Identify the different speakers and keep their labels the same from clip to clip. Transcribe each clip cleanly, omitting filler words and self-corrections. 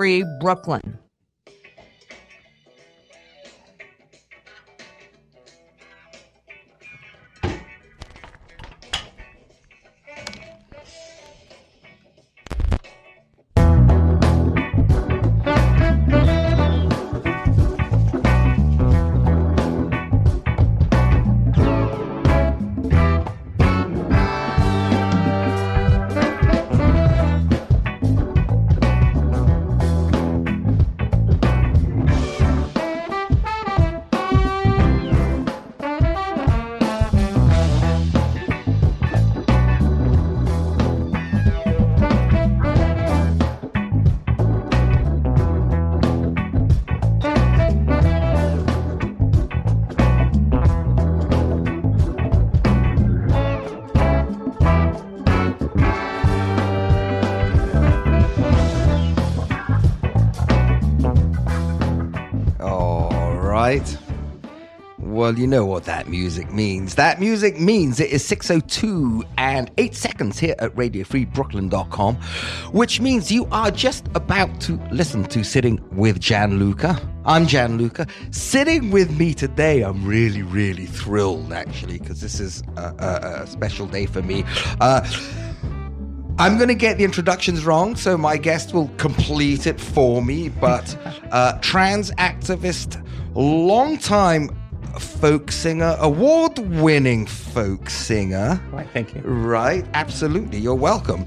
Speaker 1: Free Brooklyn.
Speaker 2: Well, you know what that music means. That music means it is 6:02 and 8 seconds here at RadioFreeBrooklyn.com, which means you are just about to listen to Sitting with Gianluca. I'm Gianluca. Sitting with me today, I'm really, really thrilled, actually, because this is a special day for me. I'm going to get the introductions wrong, so my guest will complete it for me, but trans activist, long-time folk singer, award-winning folk singer.
Speaker 3: Right, thank you.
Speaker 2: Right, absolutely. You're welcome.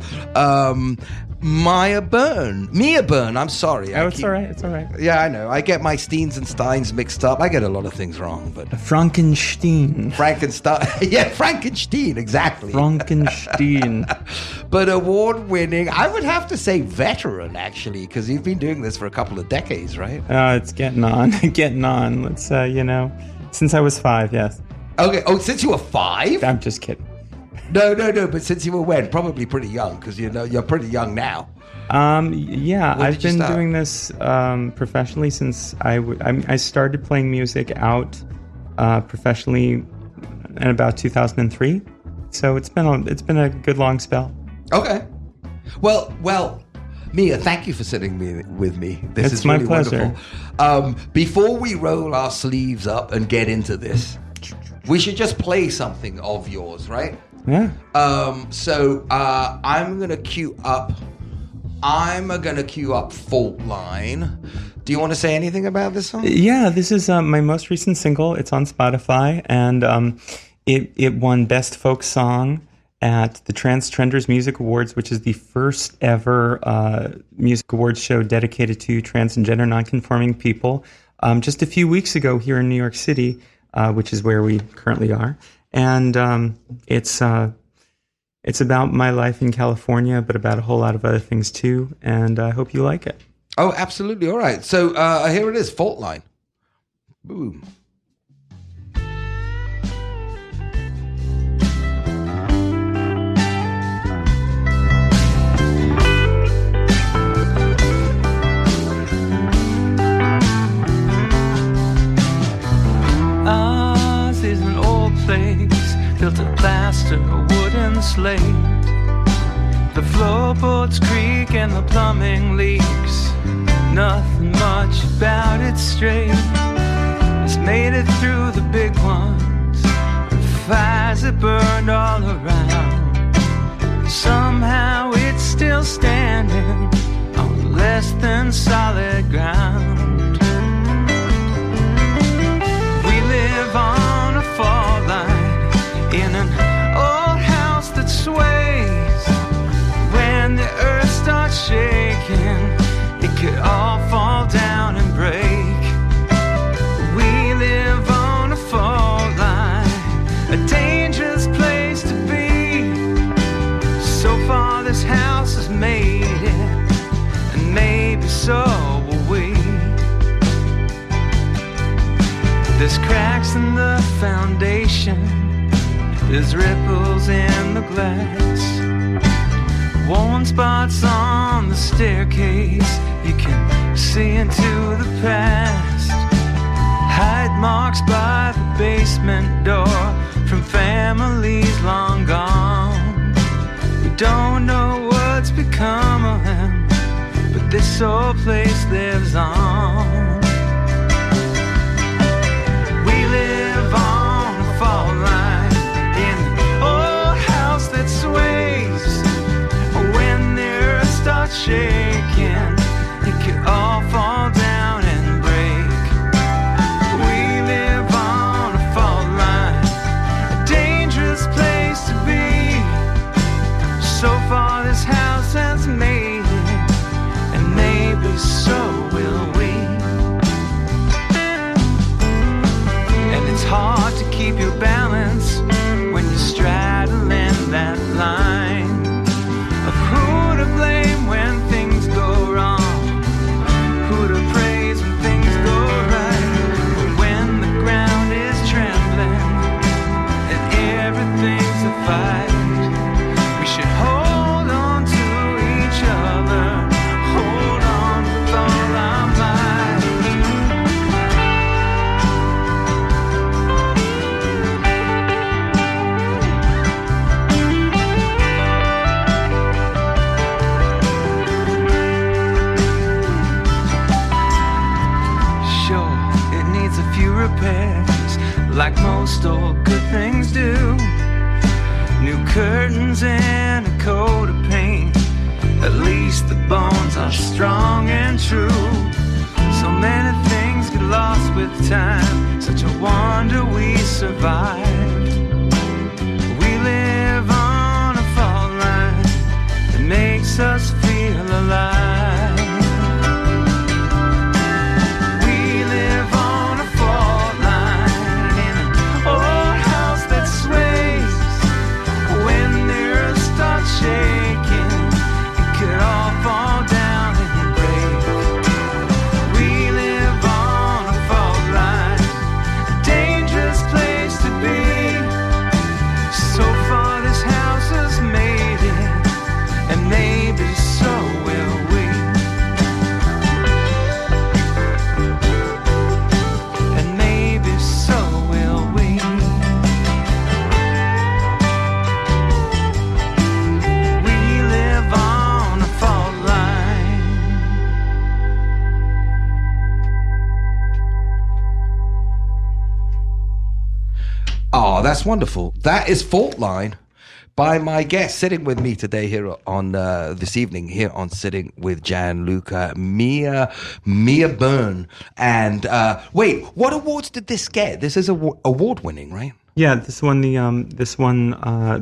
Speaker 2: Mya Byrne, I'm sorry.
Speaker 3: Oh, it's all right, it's all right.
Speaker 2: Yeah, I know. I get my Steens and Steins mixed up. I get a lot of things wrong, but...
Speaker 3: Frankenstein,
Speaker 2: yeah, Frankenstein, exactly.
Speaker 3: Frankenstein.
Speaker 2: But award-winning, I would have to say veteran, actually, because you've been doing this for a couple of decades, right?
Speaker 3: It's getting on, getting on. Let's, since I was 5, yes.
Speaker 2: Okay, since you were 5?
Speaker 3: I'm just kidding.
Speaker 2: No, but since you were when? Probably pretty young, because you're pretty young now.
Speaker 3: Yeah, I've been doing this professionally since I started playing music out professionally in about 2003. So it's been a good long spell.
Speaker 2: Okay. Well, Mya, thank you for sitting with me. This is really
Speaker 3: my pleasure.
Speaker 2: Wonderful. Before we roll our sleeves up and get into this, we should just play something of yours, right?
Speaker 3: Yeah.
Speaker 2: So I'm gonna queue up Fault Line. Do you want to say anything about this song?
Speaker 3: Yeah, this is my most recent single. It's on Spotify, and it won Best Folk Song at the Trangender Music Awards, which is the first ever music awards show dedicated to trans and gender nonconforming people. Just a few weeks ago here in New York City, which is where we currently are. And it's about my life in California, but about a whole lot of other things too. And I hope you like it.
Speaker 2: Oh, absolutely. All right. So here it is, Fault Line. Boom.
Speaker 4: Ours is an old place, built of plaster, wood and slate. The floorboards creak and the plumbing leaks. Nothing much about it straight. It's made it through the big ones, the fires that burned all around. Somehow it's still standing on less than solid ground. We live on a fault line in an old house that sways. When the earth starts shaking, it could all fall down and break. We live on a fault line, a dangerous place to be. So far this house has made it, and maybe so will we. There's cracks in the foundation, there's ripples in the glass, worn spots on the staircase, you can see into the past. Hide marks by the basement door from families long gone. We don't know what's become of them, but this soul place lives on. We live on a fault line in an old house that sways. When the earth starts shaking, it could all fall down and break. We live on a fault line, a dangerous place to be. So far this house has made it, and maybe so will we. And it's hard to keep your balance when you're straddling that line of who to blame when things go wrong, who to praise when things go right. But when the ground is trembling and everything's a fight, we should hold on to each other, hold on with all our might. Sure, it needs a few repairs, like most old good things do. New curtains and a coat of paint, at least the bones are strong and true. So many things get lost with time, such a wonder we survived. We live on a fault line that makes us feel alive. We live on a fault line in an old house that sways. When the earth starts shaking, it could all fall down and break. We live on a fault line, a dangerous place to be. So far this house has made it, and maybe so will we. And maybe so will we. We live on a fault line.
Speaker 2: Oh, that's wonderful. That is Fault Line by my guest sitting with me today here on this evening here on Sitting with Gianluca, Mya Byrne. And wait, what awards did this get? This is award winning, right?
Speaker 3: Yeah, this won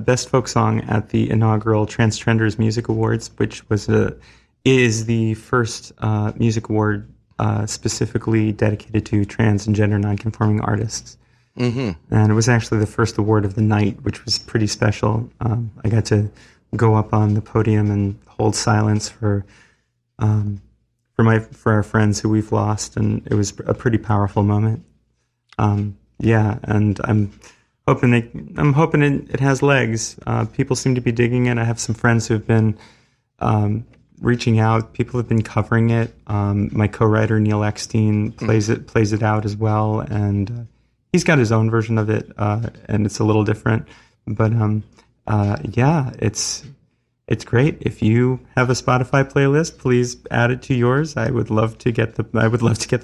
Speaker 3: Best Folk Song at the inaugural Transgenders Music Awards, which is the first music award specifically dedicated to trans and gender nonconforming artists. Mm-hmm. And it was actually the first award of the night, which was pretty special. I got to go up on the podium and hold silence for our friends who we've lost, and it was a pretty powerful moment. Yeah, and I'm hoping it has legs. People seem to be digging it. I have some friends who've been reaching out. People have been covering it. My co-writer Neil Eckstein plays it out as well, and he's got his own version of it, and it's a little different. But yeah, it's great. If you have a Spotify playlist, please add it to yours. I would love to get the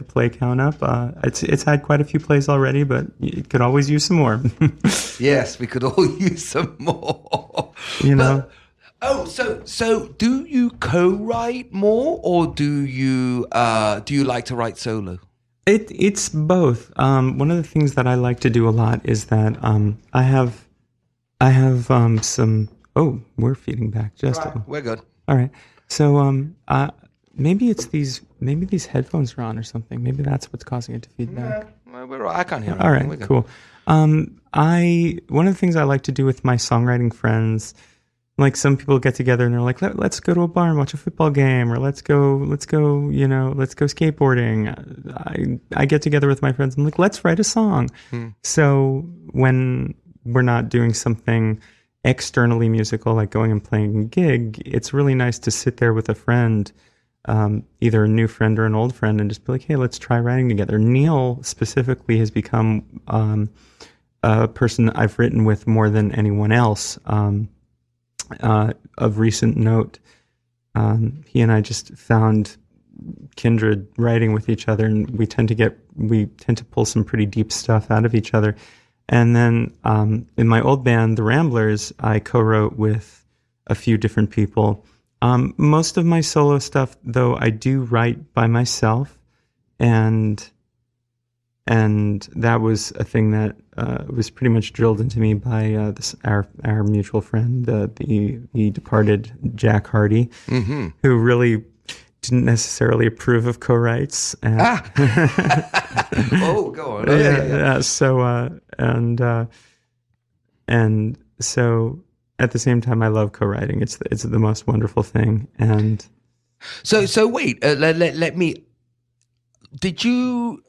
Speaker 3: play count up. It's had quite a few plays already, but it could always use some more.
Speaker 2: Yes, we could all use some more.
Speaker 3: You know.
Speaker 2: So do you co-write more, or do you like to write solo?
Speaker 3: It's both. One of the things that I like to do a lot is that I have some. Oh, we're feeding back just a little.
Speaker 2: We're good.
Speaker 3: All right. So maybe these headphones are on or something. Maybe that's what's causing it to feed back.
Speaker 2: I can't hear.
Speaker 3: All right. Cool. One of the things I like to do with my songwriting friends, like some people get together and they're like, let's go to a bar and watch a football game, or let's go skateboarding. I get together with my friends. I'm like, let's write a song. So when we're not doing something externally musical, like going and playing a gig, it's really nice to sit there with a friend, either a new friend or an old friend, and just be like, hey, let's try writing together. Neil specifically has become a person I've written with more than anyone else. Of recent note, he and I just found kindred writing with each other, and we tend to pull some pretty deep stuff out of each other. And then in my old band, the Ramblers, I co-wrote with a few different people. Most of my solo stuff, though, I do write by myself, and that was a thing that was pretty much drilled into me by our mutual friend, the departed Jack Hardy, who really didn't necessarily approve of co-writes.
Speaker 2: Oh, go on. Yeah.
Speaker 3: So at the same time, I love co-writing. It's the most wonderful thing. And
Speaker 2: so wait, let me. Do you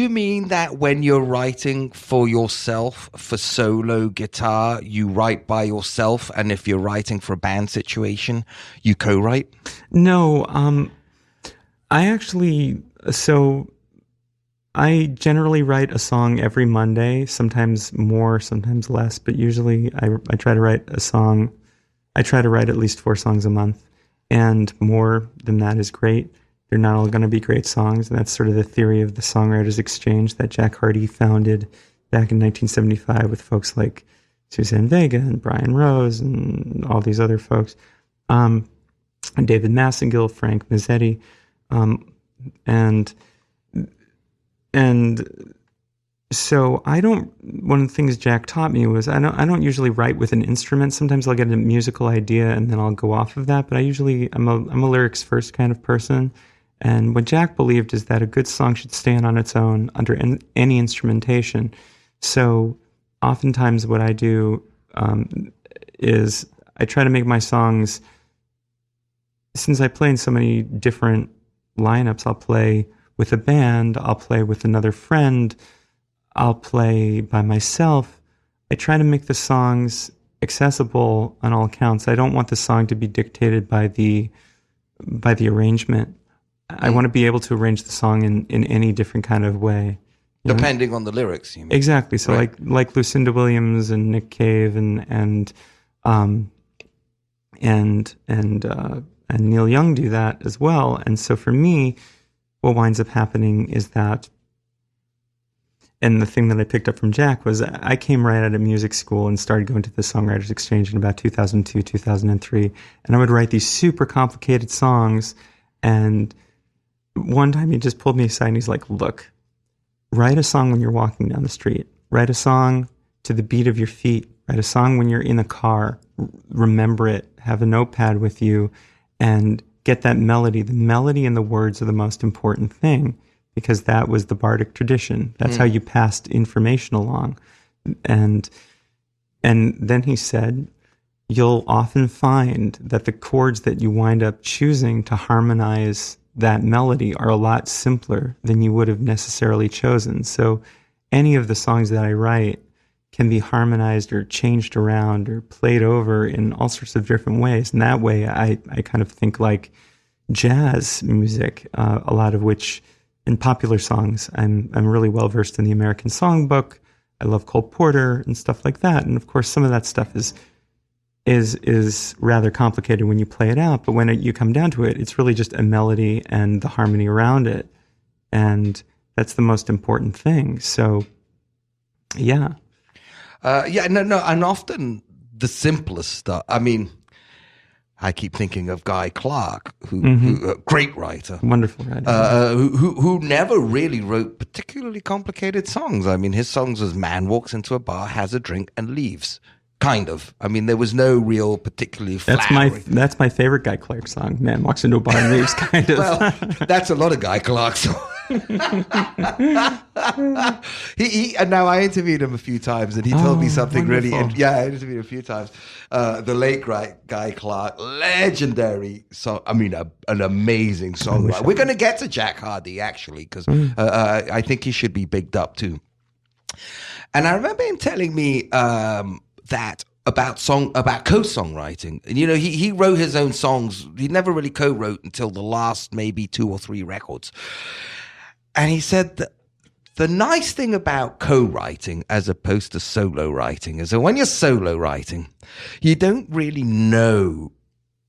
Speaker 2: mean that when you're writing for yourself for solo guitar, you write by yourself, and if you're writing for a band situation, you co-write?
Speaker 3: No, I generally write a song every Monday, sometimes more, sometimes less, but usually I try to write a song. I try to write at least 4 songs a month, and more than that is great. They're not all going to be great songs, and that's sort of the theory of the Songwriters Exchange that Jack Hardy founded back in 1975 with folks like Suzanne Vega and Brian Rose and all these other folks, and David Massengill, Frank Mazzetti, and so one of the things Jack taught me was I don't usually write with an instrument. Sometimes I'll get a musical idea and then I'll go off of that, but I'm a lyrics first kind of person. And what Jack believed is that a good song should stand on its own under any instrumentation. So oftentimes what I do is I try to make my songs, since I play in so many different lineups, I'll play with a band, I'll play with another friend, I'll play by myself. I try to make the songs accessible on all accounts. I don't want the song to be dictated by the arrangement. I want to be able to arrange the song in any different kind of way.
Speaker 2: Depending on the lyrics, you mean?
Speaker 3: Exactly. So
Speaker 2: right.
Speaker 3: like Lucinda Williams and Nick Cave and Neil Young do that as well. And so for me, what winds up happening is that, and the thing that I picked up from Jack was I came right out of music school and started going to the Songwriters Exchange in about 2002, 2003, and I would write these super complicated songs. And one time he just pulled me aside and he's like, look, write a song when you're walking down the street. Write a song to the beat of your feet. Write a song when you're in a car. Remember it. Have a notepad with you and get that melody. The melody and the words are the most important thing, because that was the bardic tradition. That's how you passed information along. And then he said, you'll often find that the chords that you wind up choosing to harmonize that melody are a lot simpler than you would have necessarily chosen. So any of the songs that I write can be harmonized or changed around or played over in all sorts of different ways. And that way I kind of think like jazz music, a lot of which in popular songs, I'm really well versed in the American Songbook. I love Cole Porter and stuff like that. And of course, some of that stuff is rather complicated when you play it out. But when you come down to it, it's really just a melody and the harmony around it. And that's the most important thing. So, yeah.
Speaker 2: And often the simplest stuff. I mean, I keep thinking of Guy Clark, who great writer,
Speaker 3: wonderful writer,
Speaker 2: who never really wrote particularly complicated songs. I mean, his songs was "Man walks into a bar, has a drink, and leaves." Kind of. I mean, there was no real particularly flowery.
Speaker 3: That's my favorite Guy Clark song. Man walks into a bar and leaves. Kind of.
Speaker 2: Well, that's a lot of Guy Clark songs. And now I interviewed him a few times, and he told me something
Speaker 3: wonderful.
Speaker 2: I interviewed him a few times. The late great Guy Clark, legendary song. I mean, an amazing songwriter. We're going to get to Jack Hardy actually, because I think he should be bigged up too. And I remember him telling me that about co-songwriting. And you know, he wrote his own songs. He never really co-wrote until the last maybe 2 or 3 records. And he said that the nice thing about co-writing as opposed to solo writing is that when you're solo writing, you don't really know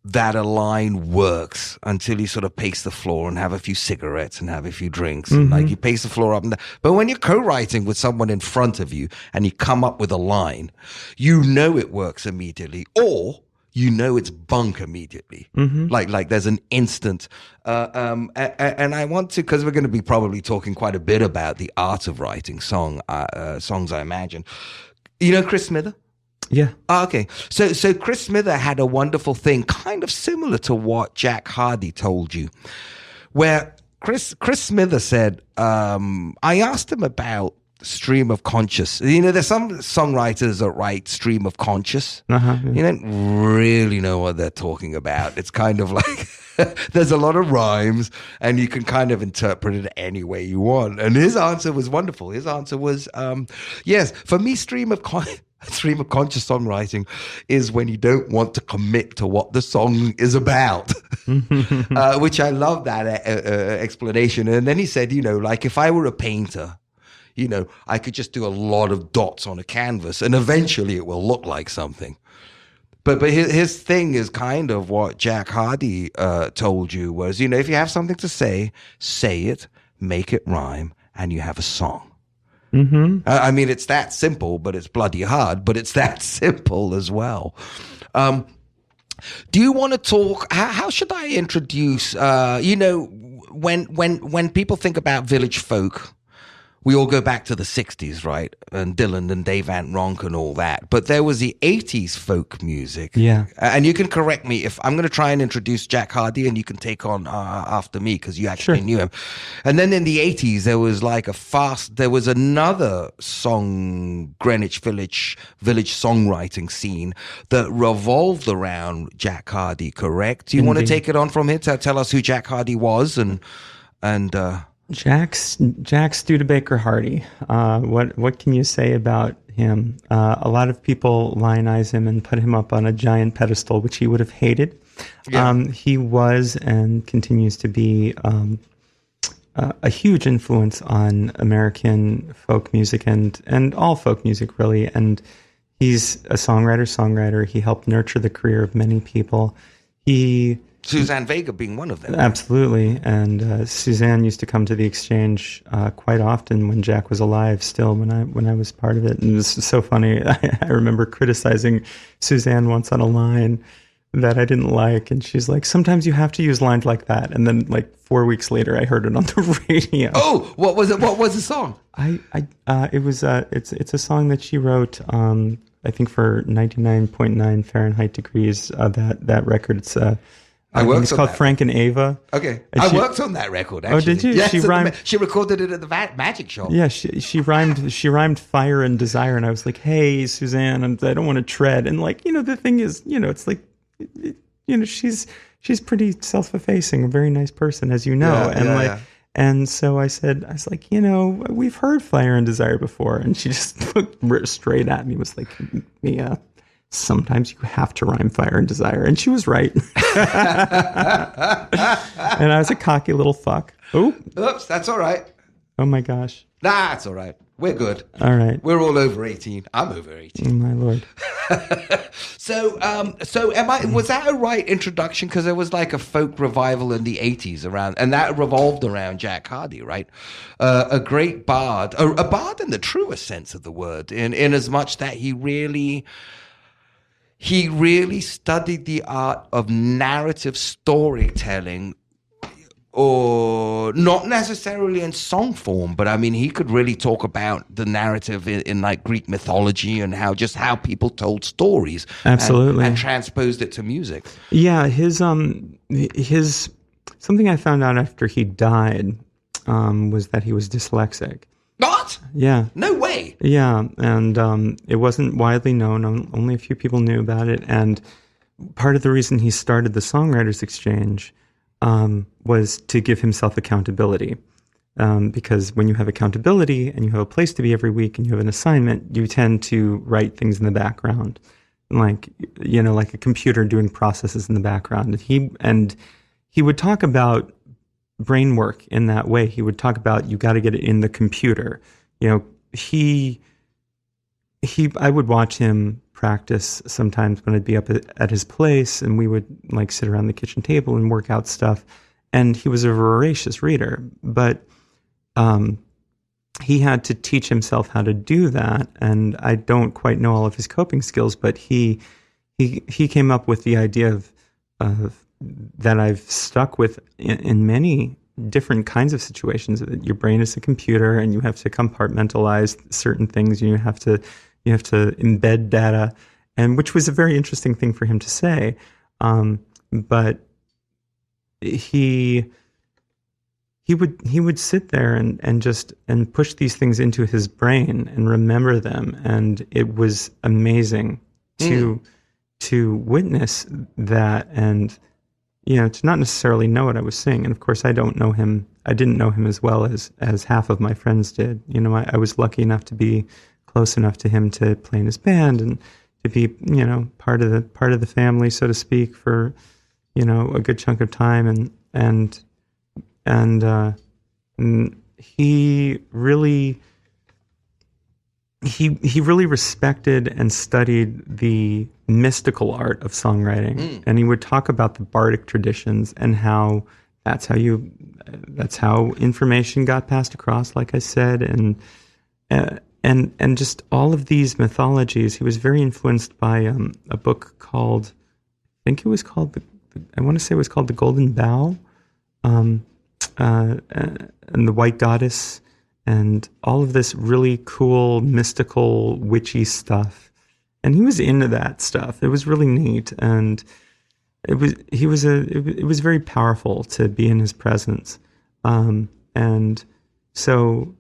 Speaker 2: that a line works until you sort of pace the floor and have a few cigarettes and have a few drinks. And like you pace the floor up and down. But when you're co-writing with someone in front of you and you come up with a line, you know it works immediately, or you know it's bunk immediately. Like there's an instant. And I want to, because we're going to be probably talking quite a bit about the art of writing songs, I imagine. You know Chris Smither?
Speaker 3: Yeah.
Speaker 2: Oh, okay. So Chris Smither had a wonderful thing, kind of similar to what Jack Hardy told you, where Chris Smither said, I asked him about stream of conscious. You know, there's some songwriters that write stream of conscious.
Speaker 3: Yeah.
Speaker 2: You don't really know what they're talking about. It's kind of like there's a lot of rhymes and you can kind of interpret it any way you want. And his answer was wonderful. His answer was, yes, for me, stream of conscious songwriting is when you don't want to commit to what the song is about, which I love that explanation. And then he said, you know, like if I were a painter, you know, I could just do a lot of dots on a canvas and eventually it will look like something. But his thing is kind of what Jack Hardy told you was, you know, if you have something to say it, make it rhyme, and you have a song. I mean, it's that simple, but it's bloody hard, but it's that simple as well. Do you want to talk, how should I introduce, you know, when people think about village folk, we all go back to the 60s, right? And Dylan and Dave Van Ronk and all that. But there was the 80s folk music. Yeah. And you can correct me if I'm going to try and introduce Jack Hardy and you can take on after me because you actually knew him. And then in the 80s, there was like there was another Greenwich Village songwriting scene that revolved around Jack Hardy, correct? Do you want to take it on from here to tell us who Jack Hardy was and
Speaker 3: Jack Studebaker Hardy. What can you say about him? A lot of people lionize him and put him up on a giant pedestal, which he would have hated. Yeah. He was and continues to be a huge influence on American folk music and all folk music, really. And he's a songwriter. He helped nurture the career of many people.
Speaker 2: Suzanne Vega being one of them.
Speaker 3: Absolutely. And Suzanne used to come to the Exchange quite often when Jack was alive still, when I was part of it. And it was so funny. I remember criticizing Suzanne once on a line that I didn't like. And she's like, sometimes you have to use lines like that. And then like 4 weeks later, I heard it on the radio.
Speaker 2: Oh, what was it? What was the song?
Speaker 3: It's a song that she wrote, I think for 99.9 Fahrenheit degrees, that record. It's it's called Frank and Ava.
Speaker 2: Okay, I worked on that record. Actually.
Speaker 3: Oh, did you?
Speaker 2: Yes,
Speaker 3: she
Speaker 2: recorded it at the Magic Shop.
Speaker 3: Yeah, she rhymed fire and desire, and I was like, "Hey, Suzanne, I don't want to tread." And like, you know, the thing is, you know, it's like, you know, she's pretty self-effacing, a very nice person, as you know, And so I was like, you know, we've heard fire and desire before, and she just looked straight at me, was like, Mia, sometimes you have to rhyme fire and desire. And she was right. And I was a cocky little fuck.
Speaker 2: Oops, that's all right.
Speaker 3: Oh my gosh.
Speaker 2: That's all right. We're good.
Speaker 3: All right.
Speaker 2: We're all over 18. I'm over 18.
Speaker 3: Oh my Lord.
Speaker 2: So was that a right introduction? Because there was like a folk revival in the 80s around, and that revolved around Jack Hardy, right? A great bard, a bard in the truest sense of the word, in as much that he really studied the art of narrative storytelling, or not necessarily in song form, but I mean, he could really talk about the narrative in like Greek mythology and how people told stories.
Speaker 3: Absolutely.
Speaker 2: And transposed it to music.
Speaker 3: Yeah. His something I found out after he died, was that he was dyslexic.
Speaker 2: What?
Speaker 3: Yeah.
Speaker 2: No way.
Speaker 3: Yeah. And, it wasn't widely known. Only a few people knew about it. And part of the reason he started the Songwriters Exchange was to give himself accountability. Because when you have accountability and you have a place to be every week and you have an assignment, you tend to write things in the background, like, you know, like a computer doing processes in the background. And he would talk about brain work in that way. He would talk about, you got to get it in the computer. You know, I would watch him practice sometimes when I'd be up at his place, and we would like sit around the kitchen table and work out stuff. And he was a voracious reader, but he had to teach himself how to do that. And I don't quite know all of his coping skills, but he came up with the idea of that I've stuck with in many different kinds of situations. Your brain is a computer, and you have to compartmentalize certain things. You have to embed data, and which was a very interesting thing for him to say. But he would sit there and push these things into his brain and remember them, and it was amazing to witness that, and to not necessarily know what I was saying. And of course, I didn't know him as well as half of my friends did. I was lucky enough to be close enough to him to play in his band and to be part of the family, so to speak, for a good chunk of time, and he really respected and studied the mystical art of songwriting, and he would talk about the bardic traditions and how that's how information got passed across, like I said, and just all of these mythologies. He was very influenced by a book called, I want to say it was called The Golden Bough, and the White Goddess, and all of this really cool, mystical, witchy stuff. And he was into that stuff. It was really neat, and it was very powerful to be in his presence. And so,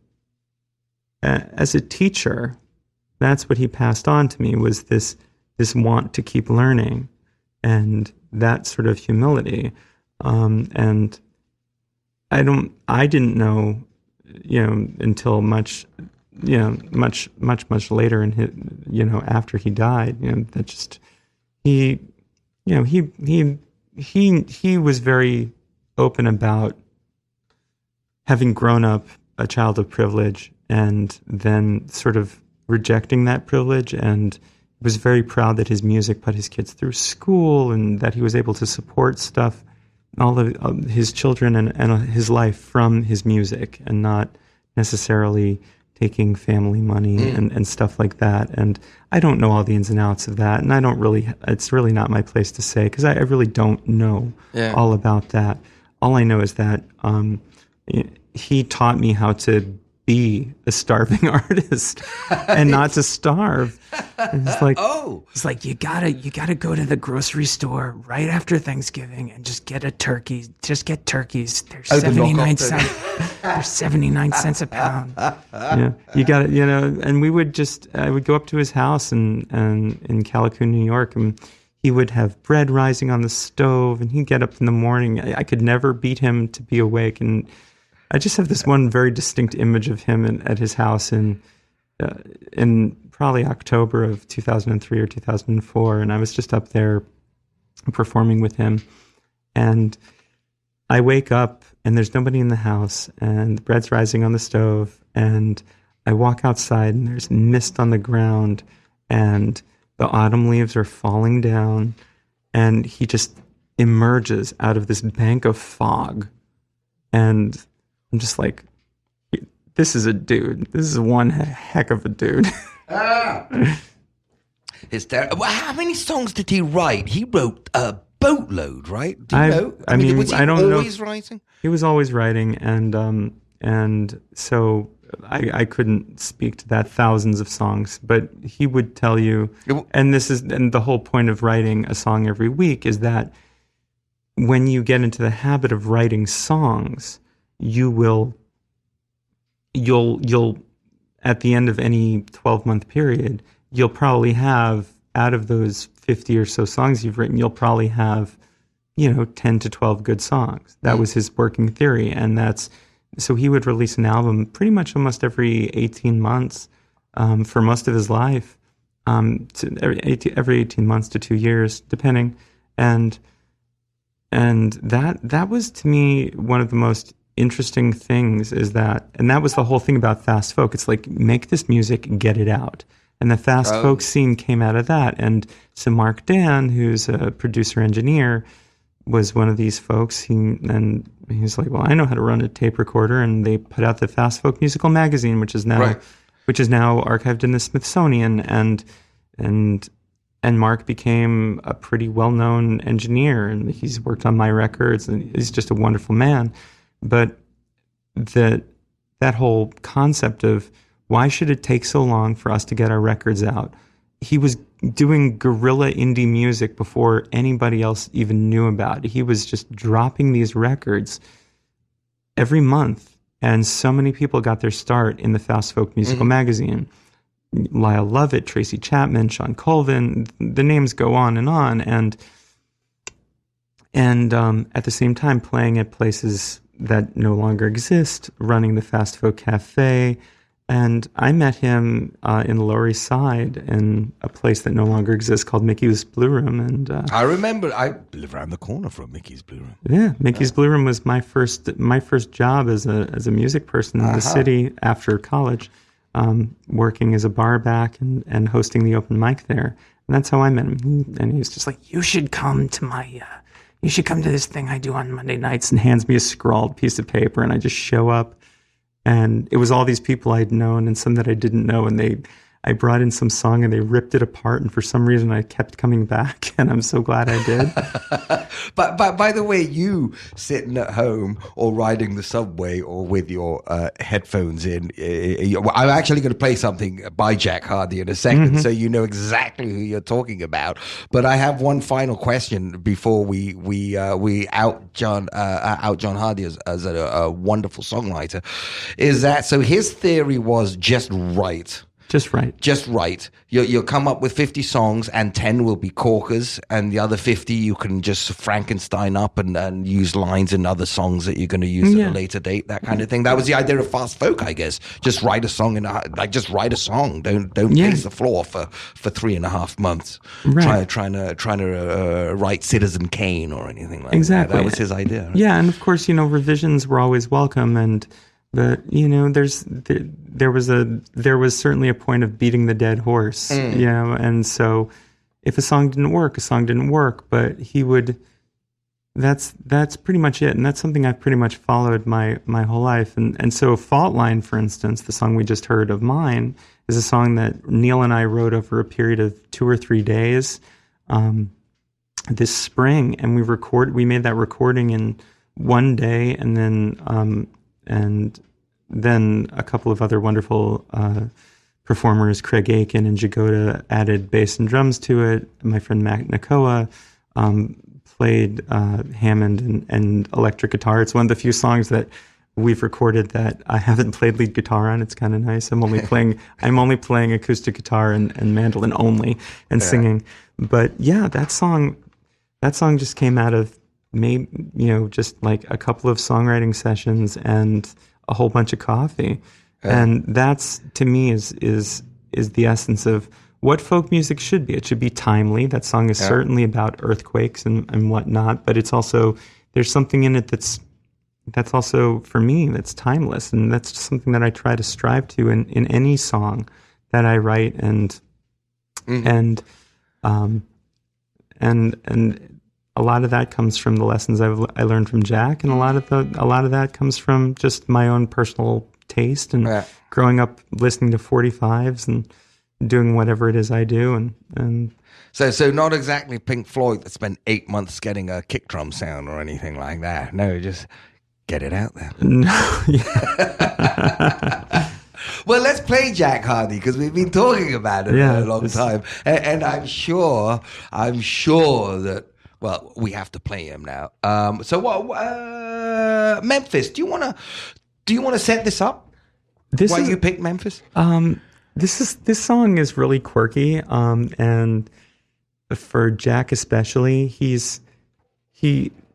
Speaker 3: as a teacher, that's what he passed on to me, was this want to keep learning, and that sort of humility. And I didn't know, until much later in his, after he died, that just, he was very open about having grown up a child of privilege and then sort of rejecting that privilege, and was very proud that his music put his kids through school and that he was able to support stuff, all of his children and his life from his music, and not necessarily taking family money and stuff like that. And I don't know all the ins and outs of that, and it's really not my place to say, because I really don't know all about that. All I know is that he taught me how to be a starving artist and not to starve. And it's like you gotta go to the grocery store right after Thanksgiving and just get a turkey. Just get turkeys. They're 79 cents. They're 79 cents a pound. Yeah, you got it. And I would go up to his house and in Calico, New York, and he would have bread rising on the stove, and he'd get up in the morning. I could never beat him to be awake, and I just have this one very distinct image of him at his house in probably October of 2003 or 2004, and I was just up there performing with him, and I wake up and there's nobody in the house, and the bread's rising on the stove, and I walk outside and there's mist on the ground, and the autumn leaves are falling down, and he just emerges out of this bank of fog, and I'm just like, this is a dude. This is one heck of a dude.
Speaker 2: It's terrible. Well, how many songs did he write? He wrote a boatload, right? Do you know?
Speaker 3: I mean,
Speaker 2: was he
Speaker 3: I don't know.
Speaker 2: Always writing?
Speaker 3: He was always writing, and so I couldn't speak to that, thousands of songs, but he would tell you, and the whole point of writing a song every week is that when you get into the habit of writing songs, you'll at the end of any 12-month period, you'll probably have, out of those 50 or so songs you've written, you'll probably have, 10 to 12 good songs. That was his working theory. And so he would release an album pretty much almost every 18 months for most of his life, every 18 months to 2 years, depending. And that was, to me, one of the most interesting things, and that was the whole thing about fast folk. It's like, make this music, get it out. And the fast folk scene came out of that. And so Mark Dan, who's a producer engineer, was one of these folks. He's like, well, I know how to run a tape recorder. And they put out the Fast Folk Musical Magazine, which is now archived in the Smithsonian. And Mark became a pretty well-known engineer, and he's worked on my records, and he's just a wonderful man. But that whole concept of why should it take so long for us to get our records out? He was doing guerrilla indie music before anybody else even knew about it. He was just dropping these records every month, and so many people got their start in the Fast Folk Musical Magazine. Lyle Lovett, Tracy Chapman, Sean Colvin, the names go on, and at the same time playing at places that no longer exist, running the Fast Folk Cafe. And I met him in the Lower East Side in a place that no longer exists called Mickey's Blue Room. And
Speaker 2: I remember, I live around the corner from Mickey's Blue Room.
Speaker 3: Yeah, Mickey's Blue Room was my first job as a music person in the city after college, working as a bar back and hosting the open mic there. And that's how I met him. And he was just like, you should come to this thing I do on Monday nights, and hands me a scrawled piece of paper, and I just show up. And it was all these people I'd known and some that I didn't know. And I brought in some song and they ripped it apart. And for some reason, I kept coming back. And I'm so glad I did.
Speaker 2: But by the way, you sitting at home or riding the subway or with your headphones in, I'm actually going to play something by Jack Hardy in a second, so you know exactly who you're talking about. But I have one final question before we out John Hardy as a wonderful songwriter. Is that so? His theory was just right. Just right. You'll come up with 50 songs and 10 will be corkers, and the other 50 you can just Frankenstein up and use lines in other songs that you're going to use at a later date, that kind of thing. That was the idea of fast folk, I guess. Just write a song just write a song. Don't pace the floor for 3.5 months. Right. Trying to write Citizen Kane or anything like that. That was his idea. Right? Yeah,
Speaker 3: and of course, revisions were always welcome, but there was certainly a point of beating the dead horse, and so if a song didn't work, but he would. That's pretty much it, and that's something I've pretty much followed my whole life. And so Fault Line, for instance, the song we just heard of mine, is a song that Neil and I wrote over a period of 2 or 3 days this spring, and we made that recording in one day, and then a couple of other wonderful performers, Craig Aiken and Jagoda, added bass and drums to it. My friend Matt Nakoa played Hammond and electric guitar. It's one of the few songs that we've recorded that I haven't played lead guitar on. It's kind of nice. I'm only playing acoustic guitar and mandolin only and singing. But yeah, that song just came out of maybe just like a couple of songwriting sessions and a whole bunch of coffee. And that's, to me, is the essence of what folk music should be. It should be timely. That song is certainly about earthquakes and whatnot, but it's also, there's something in it that's also, for me, that's timeless. And that's just something that I try to strive to in any song that I write. And a lot of that comes from the lessons I learned from Jack, and a lot of that comes from just my own personal taste and growing up listening to 45s and doing whatever it is I do. And
Speaker 2: so not exactly Pink Floyd that spent 8 months getting a kick drum sound or anything like that. No, just get it out there.
Speaker 3: No,
Speaker 2: Well, let's play Jack Hardy because we've been talking about it for a long time, and I'm sure that. Well, we have to play him now. So what? Memphis. Do you want to set this up? Why you picked Memphis?
Speaker 3: This song is really quirky, and for Jack especially,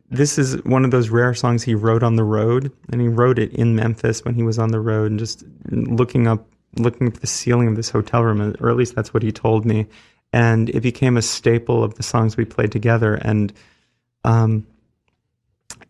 Speaker 3: this is one of those rare songs he wrote on the road, and he wrote it in Memphis when he was on the road, and just looking up the ceiling of this hotel room, or at least that's what he told me. And it became a staple of the songs we played together. And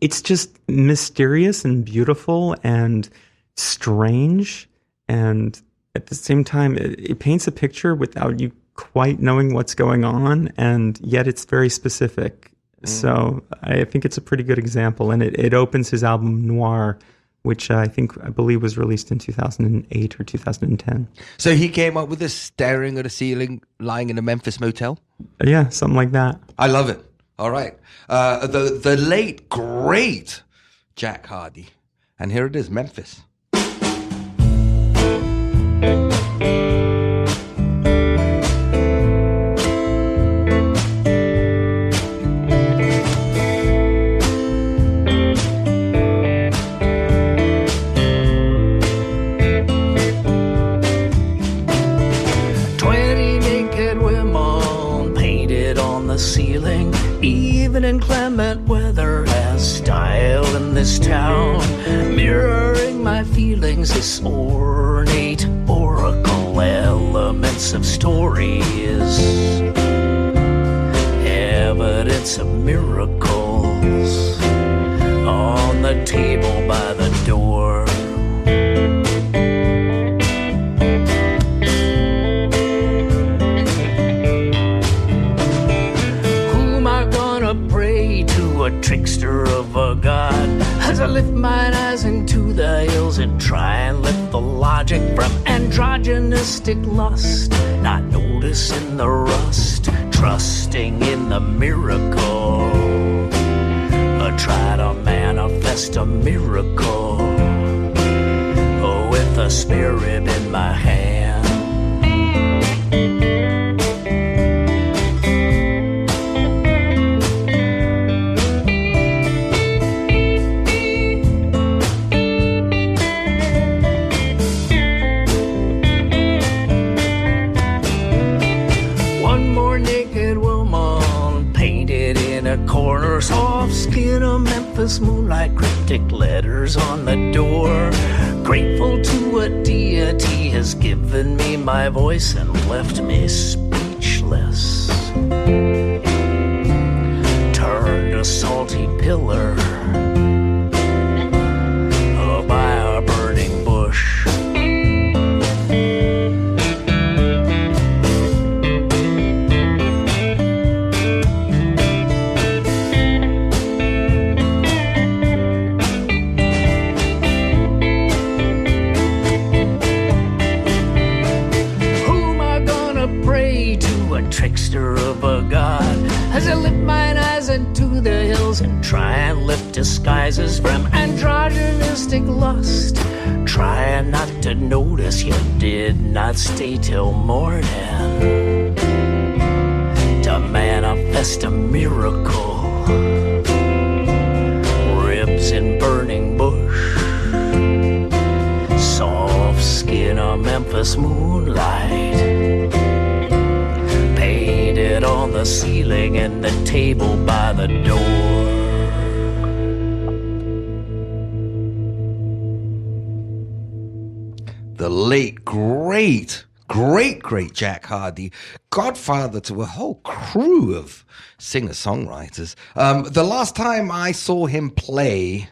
Speaker 3: it's just mysterious and beautiful and strange. And at the same time, it paints a picture without you quite knowing what's going on, and yet it's very specific. So I think it's a pretty good example, and it opens his album Noir, which I believe was released in 2008 or 2010.
Speaker 2: So he came up with this staring at a ceiling, lying in a Memphis motel?
Speaker 3: Yeah, something like that.
Speaker 2: I love it. All right. The late, great Jack Hardy. And here it is, Memphis.
Speaker 1: 20 naked women painted on the ceiling. Even inclement weather has style in this town, mirroring my feelings. This ornate oracle, elements of stories, evidence of miracles on the table by the door. A trickster of a god, as I lift mine eyes into the hills and try and lift the logic from androgynistic lust, not noticing the rust, trusting in the miracle. I try to manifest a miracle with a spare rib in my hand. Corner, soft skin of Memphis moonlight, cryptic letters on the door. Grateful to a deity has given me my voice and left me speechless. Turned a salty pillar by a burning bush. Trickster of a god, as I lift mine eyes into the hills and try and lift disguises from androgynistic lust, trying not to notice you did not stay till morning to manifest a miracle. Ribs in burning bush, soft skin of Memphis moonlight, on the ceiling and the table by the door.
Speaker 2: The late, great Jack Hardy, godfather to a whole crew of singer-songwriters. The last time I saw him play,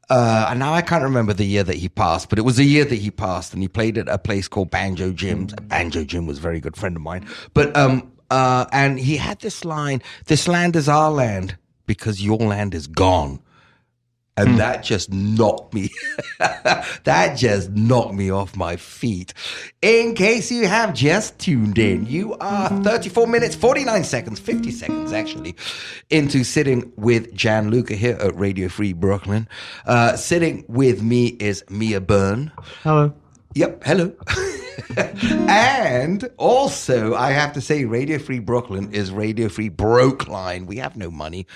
Speaker 2: and now I can't remember the year that he passed, but it was the year that he passed, and he played at a place called Banjo Jim's. Banjo Jim was a very good friend of mine. But and he had this line, "This land is our land because your land is gone." And that just knocked me, off my feet. In case you have just tuned in, you are 34 minutes, 49 seconds, 50 seconds actually, into Sitting with Gianluca here at Radio Free Brooklyn. Sitting with me is Mya Byrne.
Speaker 3: Hello.
Speaker 2: Yep, hello. And also, I have to say, Radio Free Brooklyn is Radio Free Brokeline. We have no money.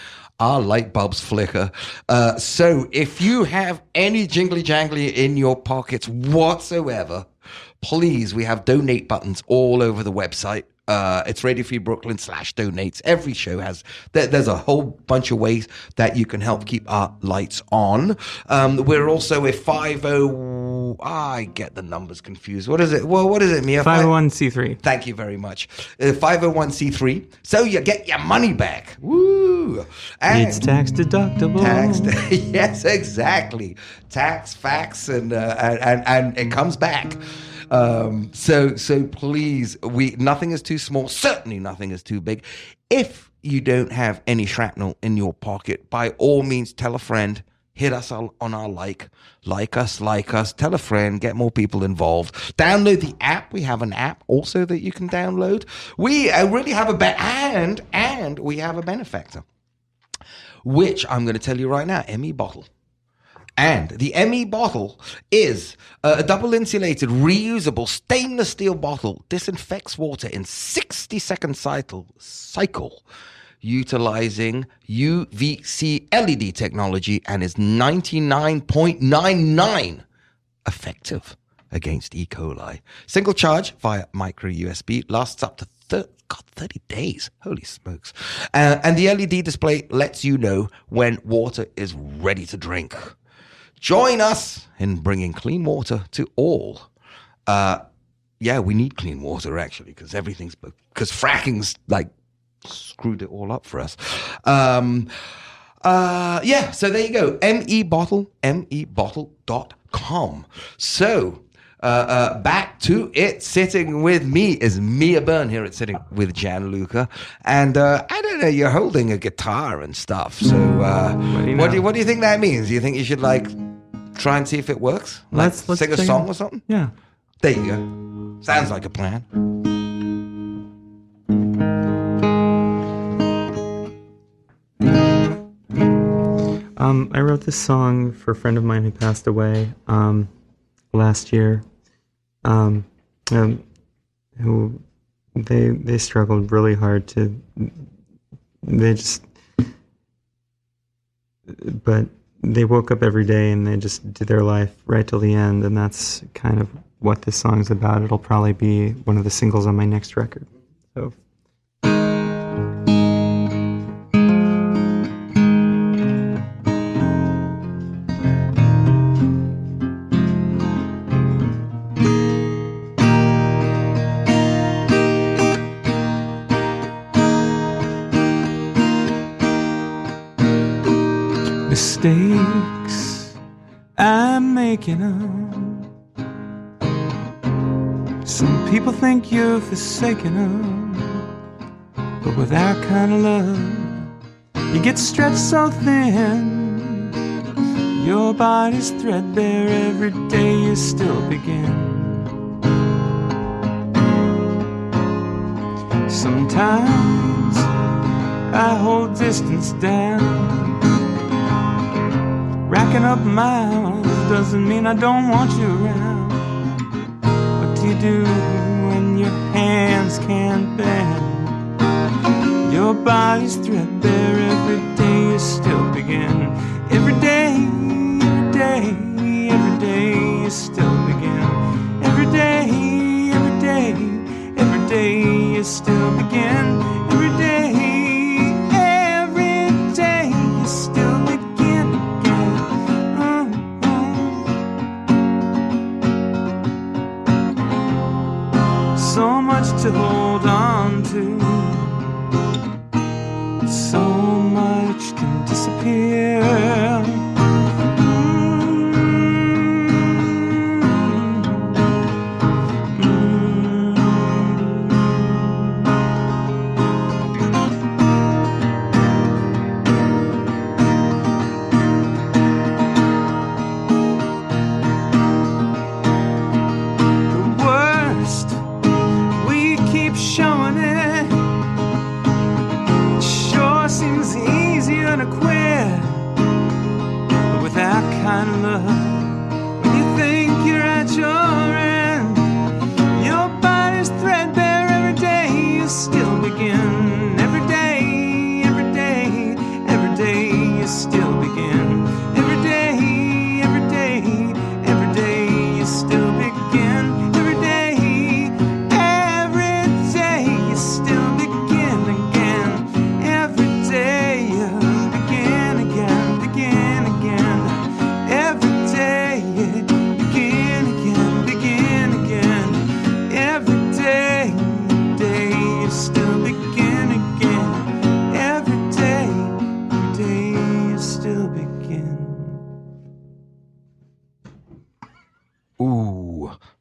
Speaker 2: Our light bulbs flicker. So if you have any jingly jangly in your pockets whatsoever, please, we have donate buttons all over the website. It's Radio Free Brooklyn /donates. Every show has, there's a whole bunch of ways that you can help keep our lights on. We're also a 50, I get the numbers confused. What is it? Well, what is it, Mia?
Speaker 3: 501c3.
Speaker 2: Thank you very much. 501c3. So you get your money back. Woo! And
Speaker 3: it's tax deductible.
Speaker 2: Yes, exactly. Tax, facts, and it comes back. So please, nothing is too small. Certainly nothing is too big. If you don't have any shrapnel in your pocket, by all means, tell a friend. Hit us on our like us, tell a friend, get more people involved. Download the app. We have an app also that you can download. We really have and we have a benefactor, which I'm going to tell you right now, ME Bottle. And the ME bottle is a double insulated, reusable stainless steel bottle, disinfects water in 60-second cycle, utilizing UVC LED technology, and is 99.99 effective against E. coli. Single charge via micro USB, lasts up to 30 days. Holy smokes. And the LED display lets you know when water is ready to drink. Join us in bringing clean water to all. We need clean water, actually, because fracking's like screwed it all up for us. So there you go. mebottle.com. So back to it. Sitting with me is Mya Byrne here at Sitting with Gianluca. And I don't know, you're holding a guitar and stuff. So what do you think that means? Do you think you should try and see if it works? Let's sing a song or something?
Speaker 3: Yeah.
Speaker 2: There you go. Sounds like a plan.
Speaker 3: I wrote this song for a friend of mine who passed away last year. Who they struggled really hard but they woke up every day and they just did their life right till the end, and that's kind of what this song's about. It'll probably be one of the singles on my next record. So. Mistakes I'm making up. Some people think you're forsaken them, but with our kind of love, you get stretched so thin. Your body's threadbare, every day you still begin. Sometimes I hold distance down. Racking up miles doesn't mean I don't want you around. What do you do when your hands can't bend? Your body's threadbare, every day you still begin. Every day, every day, every day you still begin. Every day, every day, every day you still begin. Every day, every day you still begin. So much to hold on to, so much can disappear. Showing it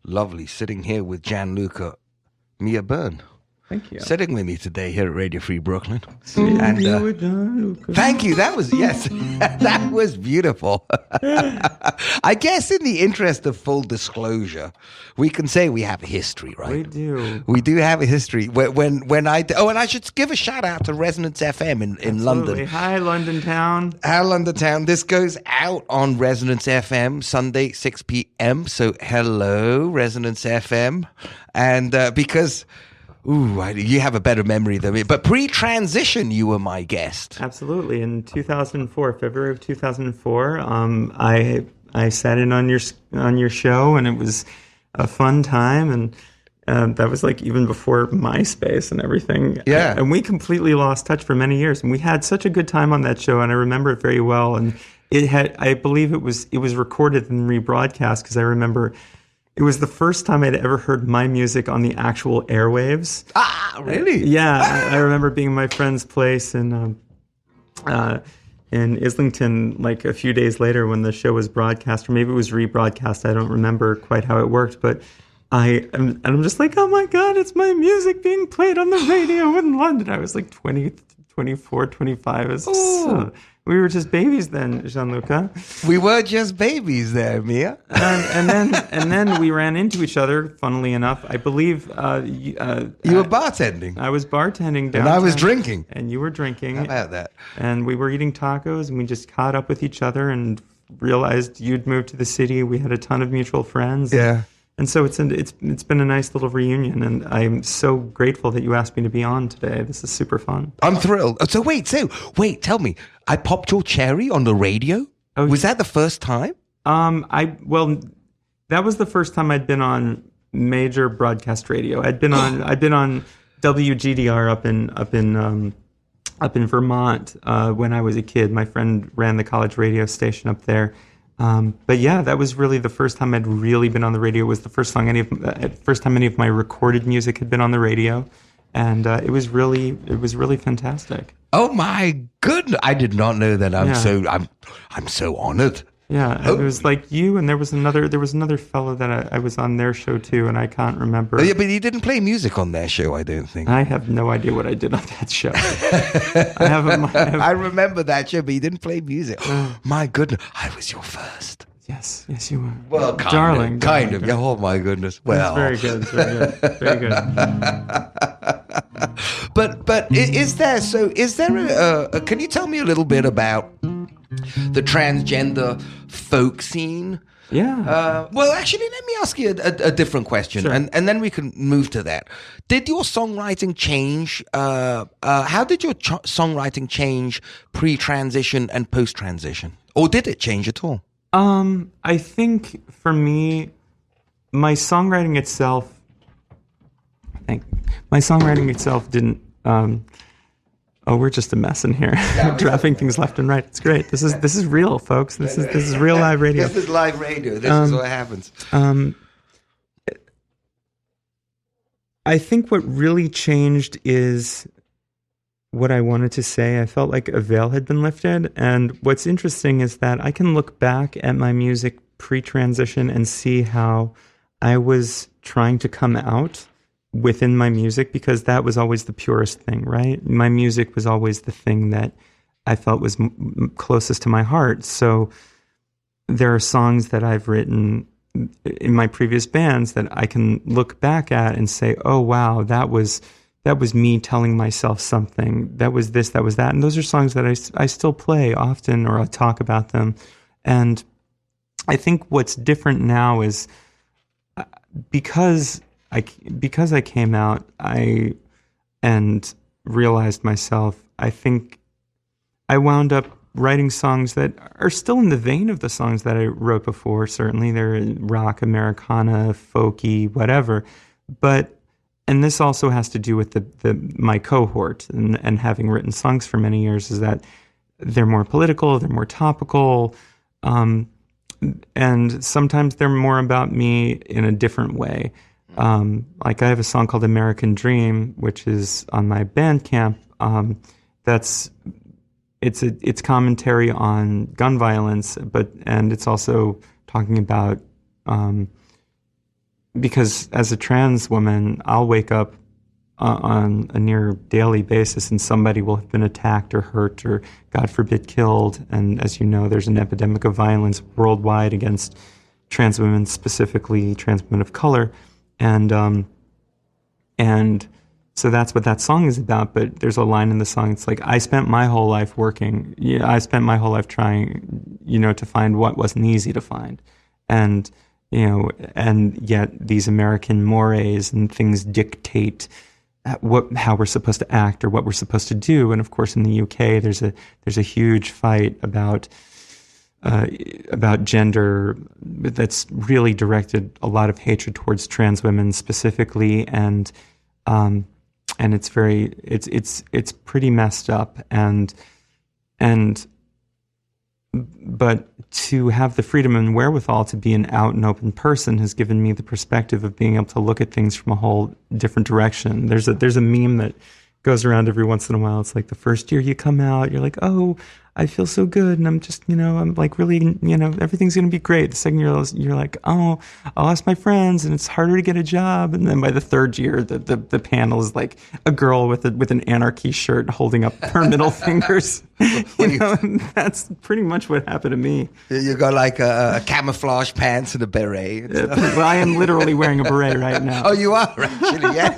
Speaker 2: lovely sitting here with Gianluca, Mya Byrne.
Speaker 3: Thank you.
Speaker 2: Sitting with me today here at Radio Free Brooklyn.
Speaker 3: And
Speaker 2: Thank you. That was, yes, that was beautiful. I guess in the interest of full disclosure, we can say we have a history, right?
Speaker 3: We do.
Speaker 2: We do have a history. And I should give a shout out to Resonance FM in London.
Speaker 3: Hi, London town.
Speaker 2: Hi, London town. This goes out on Resonance FM Sunday, 6 p.m. So hello, Resonance FM. And because... Ooh, you have a better memory than me. But pre-transition, you were my guest.
Speaker 3: Absolutely. In 2004, February of 2004, I sat in on your show, and it was a fun time. And that was like even before MySpace and everything.
Speaker 2: Yeah.
Speaker 3: And we completely lost touch for many years. And we had such a good time on that show, and I remember it very well. And I believe it was recorded and rebroadcast, because I remember... It was the first time I'd ever heard my music on the actual airwaves.
Speaker 2: Ah, really?
Speaker 3: Yeah, I remember being at my friend's place in Islington, like a few days later when the show was broadcast, or maybe it was rebroadcast. I don't remember quite how it worked, but I'm just like, oh my God, it's my music being played on the radio in London. I was like 20, 24, 25. We were just babies then, Gianluca.
Speaker 2: We were just babies there, Mia.
Speaker 3: and then we ran into each other. Funnily enough, I believe
Speaker 2: you were bartending.
Speaker 3: I was bartending downtown,
Speaker 2: and I was drinking.
Speaker 3: And you were drinking.
Speaker 2: How about that?
Speaker 3: And we were eating tacos, and we just caught up with each other and realized you'd moved to the city. We had a ton of mutual friends.
Speaker 2: Yeah.
Speaker 3: And so it's been a nice little reunion, and I'm so grateful that you asked me to be on today. This is super fun.
Speaker 2: I'm thrilled. So wait, tell me, I popped your cherry on the radio?
Speaker 3: Oh,
Speaker 2: was that the first time?
Speaker 3: That was the first time I'd been on major broadcast radio. I'd been on WGDR up in Vermont when I was a kid. My friend ran the college radio station up there. But yeah, that was really the first time I'd really been on the radio. It was the first time any of my recorded music had been on the radio, and it was really fantastic.
Speaker 2: Oh my goodness! I did not know that. I'm so honored.
Speaker 3: Yeah, it was like you, and there was another fellow that I was on their show too, and I can't remember.
Speaker 2: Oh, yeah, but you didn't play music on their show, I don't think.
Speaker 3: I have no idea what I did on that show.
Speaker 2: I remember that show, but you didn't play music. My goodness, I was your first.
Speaker 3: Yes, you were.
Speaker 2: Well,
Speaker 3: darling.
Speaker 2: Kind of. Yeah, oh my goodness. Well,
Speaker 3: it's very good. Very good.
Speaker 2: But is there a can you tell me a little bit about the transgender folk scene?
Speaker 3: Yeah.
Speaker 2: Well, actually, let me ask you a different question,
Speaker 3: sure.
Speaker 2: and then we can move to that. Did your songwriting change? How did your songwriting change pre-transition and post-transition? Or did it change at all?
Speaker 3: I think for me, my songwriting itself didn't. We're just a mess in here, dropping things left and right. It's great. This is real, folks. This is real live radio.
Speaker 2: This is live radio. This is what happens.
Speaker 3: I think what really changed is what I wanted to say. I felt like a veil had been lifted, and what's interesting is that I can look back at my music pre-transition and see how I was trying to come out within my music, because that was always the purest thing, right? My music was always the thing that I felt was closest to my heart. So there are songs that I've written in my previous bands that I can look back at and say, oh wow, that was me telling myself something. That was this, that was that. And those are songs that I still play often, or I talk about them. And I think what's different now is because I came out, and realized myself, I think I wound up writing songs that are still in the vein of the songs that I wrote before. Certainly they're rock, Americana, folky, whatever. And this also has to do with my cohort and having written songs for many years, is that they're more political, they're more topical, and sometimes they're more about me in a different way. Like I have a song called American Dream, which is on my Bandcamp. It's commentary on gun violence, and it's also talking about because as a trans woman, I'll wake up on a near daily basis and somebody will have been attacked or hurt or, God forbid, killed. And as you know, there's an epidemic of violence worldwide against trans women, specifically trans women of color. And so that's what that song is about. But there's a line in the song. It's like, I spent my whole life working. Yeah, I spent my whole life trying, to find what wasn't easy to find. And, and yet these American mores and things dictate how we're supposed to act or what we're supposed to do. And of course, in the UK, there's a huge fight about gender that's really directed a lot of hatred towards trans women specifically, and it's pretty messed up, but to have the freedom and wherewithal to be an out and open person has given me the perspective of being able to look at things from a whole different direction. There's a meme that goes around every once in a while. It's like the first year you come out, you're like, oh, I feel so good, and I'm just, I'm like really, everything's going to be great. The second year, you're like, oh, I'll ask my friends, and it's harder to get a job. And then by the third year, the panel is like a girl with an anarchy shirt holding up her middle fingers. That's pretty much what happened to me.
Speaker 2: You got like a camouflage pants and a beret.
Speaker 3: Well, I am literally wearing a beret right now.
Speaker 2: Oh, you are actually, yes.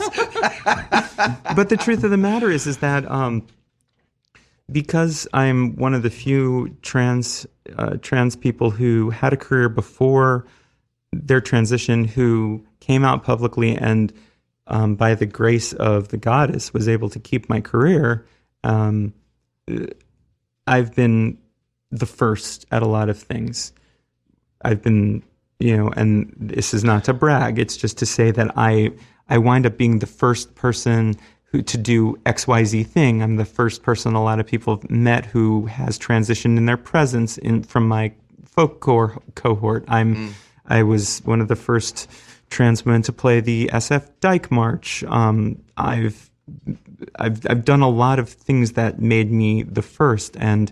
Speaker 3: But the truth of the matter is that because I'm one of the few trans people who had a career before their transition, who came out publicly and by the grace of the goddess was able to keep my career, I've been the first at a lot of things. I've been, and this is not to brag, it's just to say that I wind up being the first person to do XYZ thing. I'm the first person a lot of people have met who has transitioned in their presence from my folk cohort. I was one of the first trans women to play the SF Dyke March. I've done a lot of things that made me the first, and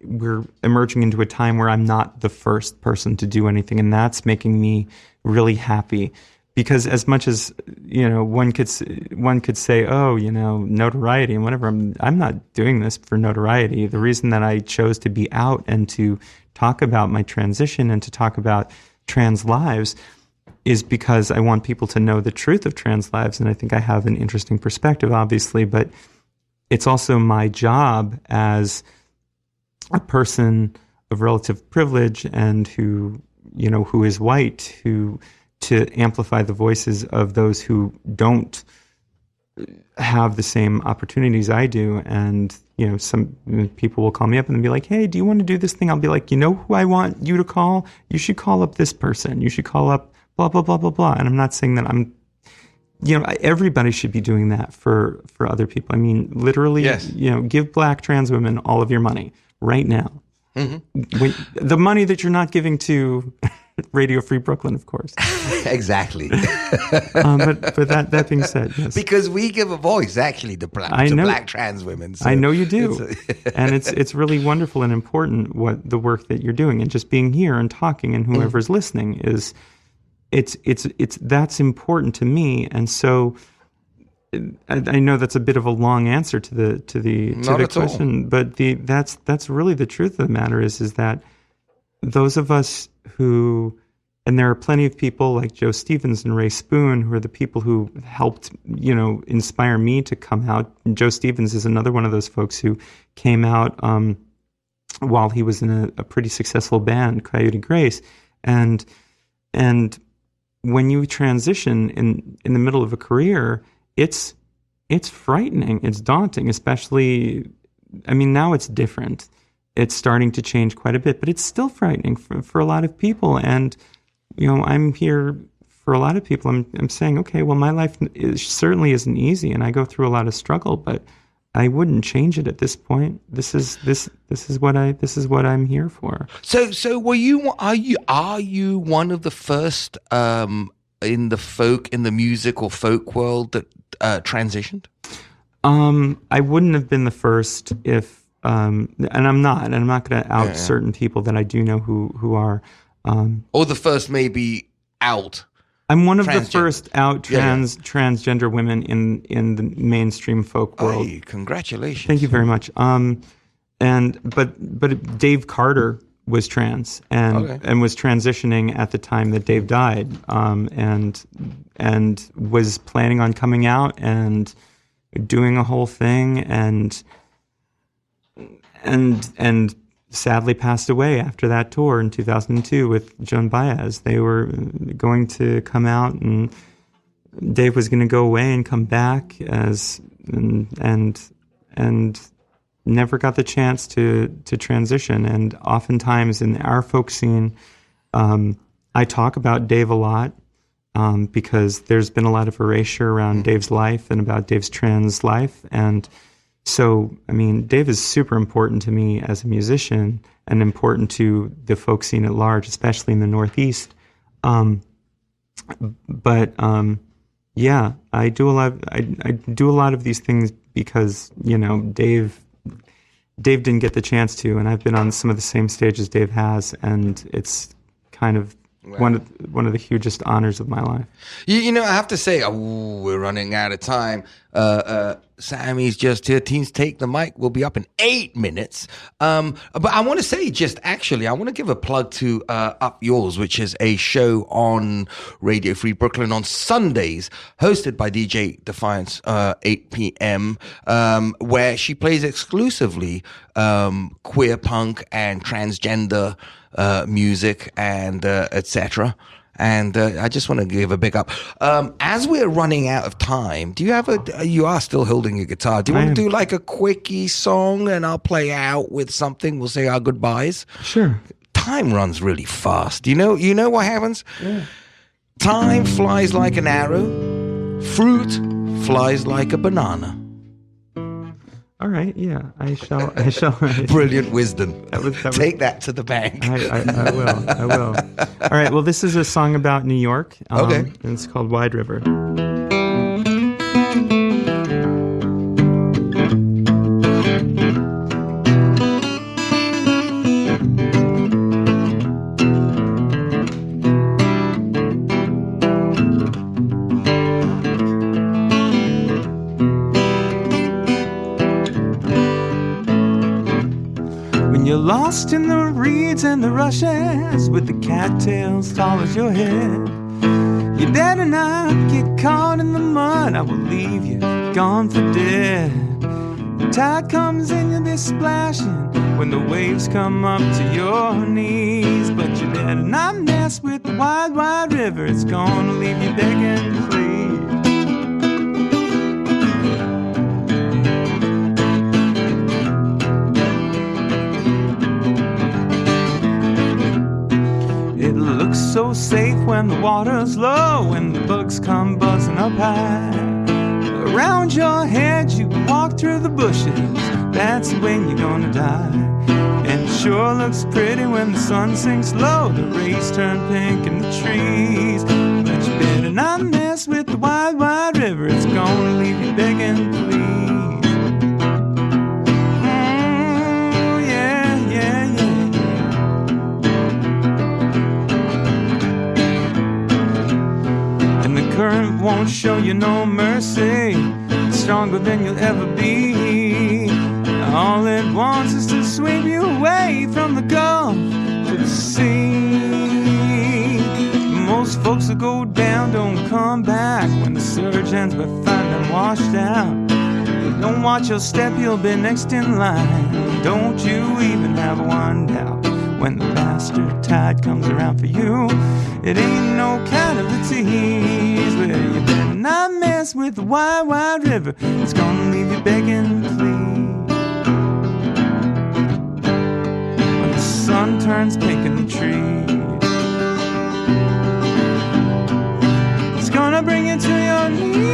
Speaker 3: we're emerging into a time where I'm not the first person to do anything, and that's making me really happy. Because as much as one could say, oh, notoriety and whatever, I'm not doing this for notoriety. The reason that I chose to be out and to talk about my transition and to talk about trans lives is because I want people to know the truth of trans lives, and I think I have an interesting perspective, obviously, but it's also my job as a person of relative privilege and who is white, to amplify the voices of those who don't have the same opportunities I do. And, some people will call me up and be like, hey, do you want to do this thing? I'll be like, who I want you to call? You should call up this person. You should call up blah, blah, blah, blah, blah. And I'm not saying that everybody should be doing that for other people. I mean, literally, yes. Give Black trans women all of your money right now. Mm-hmm. The money that you're not giving to Radio Free Brooklyn, of course.
Speaker 2: Exactly.
Speaker 3: But that being said, yes.
Speaker 2: Because we give a voice, actually, to Black trans women. So
Speaker 3: I know you do. And it's really wonderful and important what the work that you're doing, and just being here and talking, and whoever's listening is, it's that's important to me. And so I know that's a bit of a long answer to the question, all. But that's really the truth of the matter is that those of us who, and there are plenty of people like Joe Stevens and Ray Spoon who are the people who helped, inspire me to come out. And Joe Stevens is another one of those folks who came out while he was in a pretty successful band, Coyote Grace, and when you transition in the middle of a career, it's frightening, it's daunting, especially, now it's different. It's starting to change quite a bit, but it's still frightening for a lot of people. And, I'm here for a lot of people. I'm saying, okay, well, my life certainly isn't easy, and I go through a lot of struggle, but I wouldn't change it at this point. This is what I'm here for. So
Speaker 2: are you one of the first in the music or folk world that transitioned?
Speaker 3: I wouldn't have been the first if, and I'm not going to out certain people that I do know who are.
Speaker 2: Or the first maybe out.
Speaker 3: I'm one of the first out transgender women in the mainstream folk world.
Speaker 2: Hey, congratulations!
Speaker 3: Thank you very much. But Dave Carter was trans and was transitioning at the time that Dave died, and was planning on coming out and doing a whole thing, and sadly passed away after that tour in 2002 with Joan Baez. They were going to come out, and Dave was going to go away and come back and never got the chance to transition. And oftentimes in our folk scene, I talk about Dave a lot because there's been a lot of erasure around Dave's life and about Dave's trans life. And so, I mean, Dave is super important to me as a musician and important to the folk scene at large, especially in the Northeast. Yeah, I do a lot of these things because, Dave didn't get the chance to, and I've been on some of the same stages Dave has, and it's kind of one of the hugest honors of my life.
Speaker 2: I have to say, we're running out of time. Sammy's just here. Teens Take the Mic will be up in 8 minutes. But I want to say I want to give a plug to Up Yours, which is a show on Radio Free Brooklyn on Sundays, hosted by DJ Defiance, 8 p.m., where she plays exclusively queer punk and transgender music and etc. And I just want to give a big up. As we're running out of time, you are still holding your guitar. Do you want to do like a quickie song and I'll play out with something? We'll say our goodbyes.
Speaker 3: Sure.
Speaker 2: Time runs really fast. You know what happens? Yeah. Time flies like an arrow. Fruit flies like a banana.
Speaker 3: All right, yeah, I shall.
Speaker 2: Brilliant wisdom. Take that to the bank.
Speaker 3: I will. All right, well, this is a song about New York.
Speaker 2: Okay.
Speaker 3: And it's called Wide River. Lost in the reeds and the rushes, with the cattails tall as your head. You better not get caught in the mud, I will leave you gone for dead. The tide comes in, you'll be splashing when the waves come up to your knees. But you better not mess with the wide, wide river, it's gonna leave you begging, please. So safe when the water's low and the bugs come buzzing up high. Around your head you walk through the bushes, that's when you're gonna die. And it sure looks pretty when the sun sinks low, the rays turn pink in the trees. But you better not mess with the wide, wide river, it's gonna leave you begging, please. Current won't show you no mercy, it's stronger than you'll ever be. All it wants is to sweep you away from the Gulf to the sea. Most folks that go down don't come back when the surge ends, but find them washed out. Don't watch your step, you'll be next in line. Don't you even have one doubt. When the bastard tide comes around for you, it ain't no kind of a tease. Well, you better not mess with the wide, wide river, it's gonna leave you begging, please. When the sun turns pink in the trees, it's gonna bring you to your knees.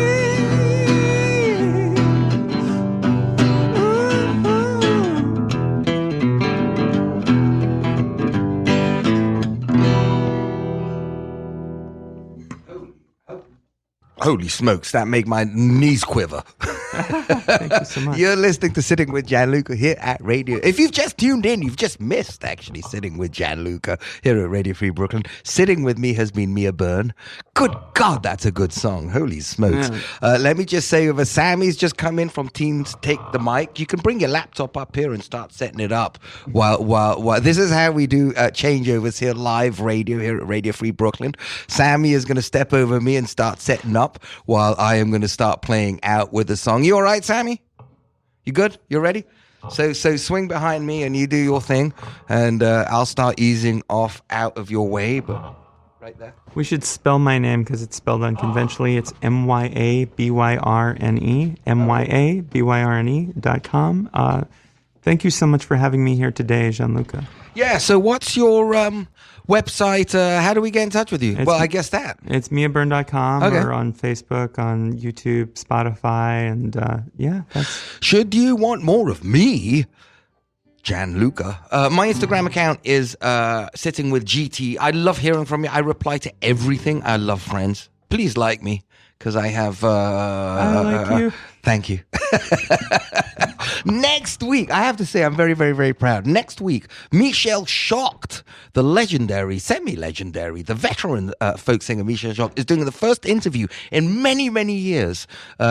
Speaker 2: Holy smokes, that made my knees quiver.
Speaker 3: Thank you so much.
Speaker 2: You're listening to Sitting with Gianluca here at Radio. If you've just tuned in, you've just missed actually Sitting with Gianluca here at Radio Free Brooklyn. Sitting with me has been Mya Byrne. Good God, that's a good song. Holy smokes.
Speaker 3: Yeah.
Speaker 2: Let me just say, over Sammy's just come in from Teams Take the Mic. You can bring your laptop up here and start setting it up while this is how we do changeovers here, live radio here at Radio Free Brooklyn. Sammy is going to step over me and start setting up while I am going to start playing out with the song. You all right, Sammy? You good? You ready? So swing behind me and you do your thing, and I'll start easing off out of your way, but right there.
Speaker 3: We should spell my name because it's spelled unconventionally. It's MYABYRNE, MYABYRNE.com. Thank you so much for having me here today, Gianluca.
Speaker 2: Yeah, so what's your website? How do we get in touch with you? I guess that.
Speaker 3: It's MyaByrne.com.
Speaker 2: Okay.
Speaker 3: Or on Facebook, on YouTube, Spotify, and
Speaker 2: Should you want more of me, Gianluca, my Instagram account is Sitting with GT. I love hearing from you. I reply to everything. I love friends. Please like me, because I have...
Speaker 3: I like you.
Speaker 2: Thank you. Next week, I have to say, I'm very, very, very proud. Next week, Michelle Shocked, the legendary, semi-legendary, the veteran folk singer Michelle Shocked is doing the first interview in many, many years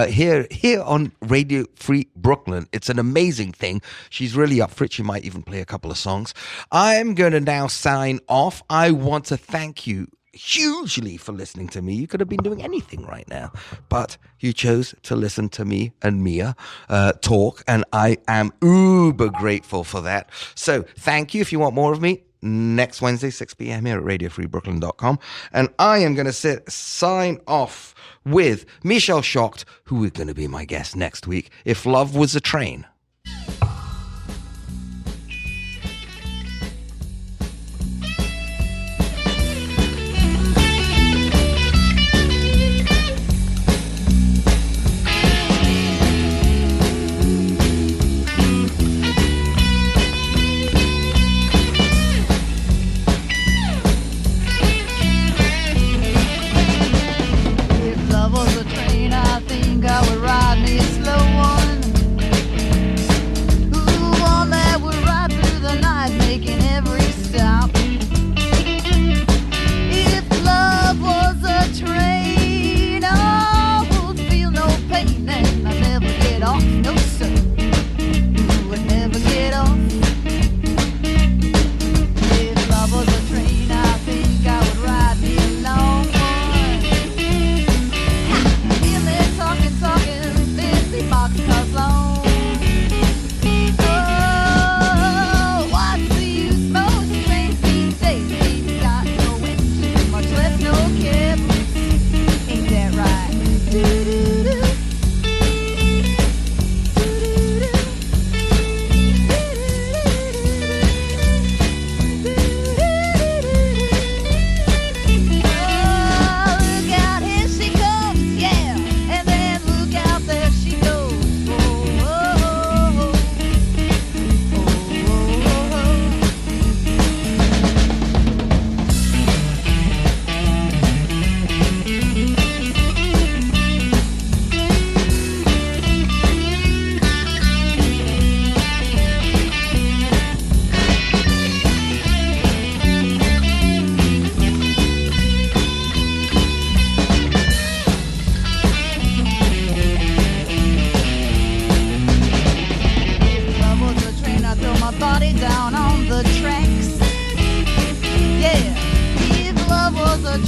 Speaker 2: here on Radio Free Brooklyn. It's an amazing thing. She's really up for it. She might even play a couple of songs. I'm going to now sign off. I want to thank you hugely for listening to me. You could have been doing anything right now, but you chose to listen to me and Mia talk, and I am uber grateful for that. So thank you. If you want more of me, next Wednesday 6 p.m. here at radiofreebrooklyn.com, and I am going to sign off with Michelle Shocked, who is going to be my guest next week. If Love Was a Train.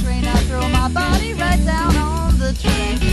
Speaker 5: Train, I throw my body right down on the track.